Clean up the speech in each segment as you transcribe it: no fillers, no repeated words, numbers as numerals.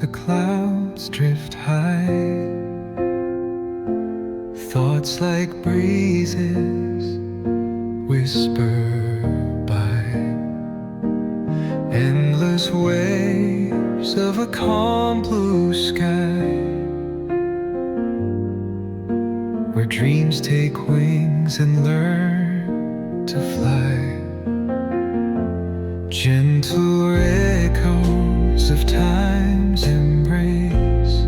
the clouds drift high. Thoughts like breezes whisper by. Endless waves of a calm blue sky, where dreams take wings and learn to fly. Gentle echoes of time's embrace.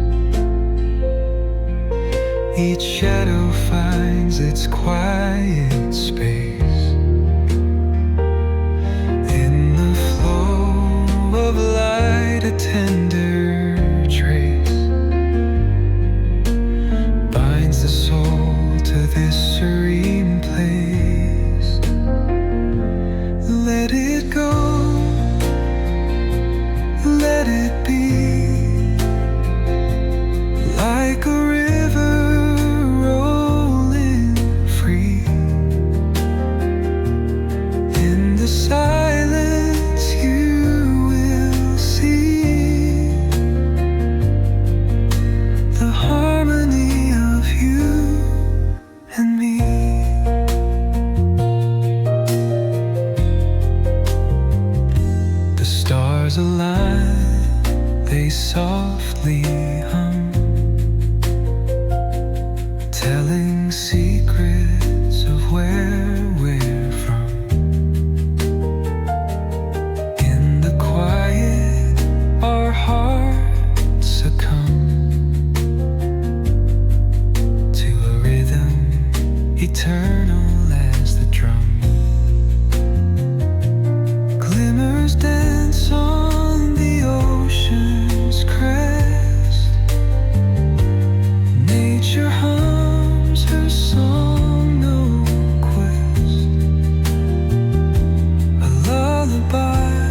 Each shadow finds its quiet space. In the flow of light, a tender trace binds the soul to this serene place. Let it go, let it be, like a river rolling free. In the silence you will see the harmony of you and me. The stars align, they softly hum, telling secrets of where we're from. In the quiet, our hearts succumb to a rhythm eternal as the drum. Glimmers dance on the ocean's crest. Nature hums her song, no quest. A lullaby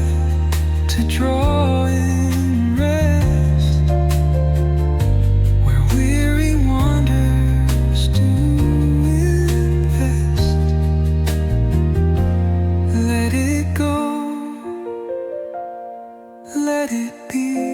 to draw in rest, where weary wanderers do invest. Let it go, let it be.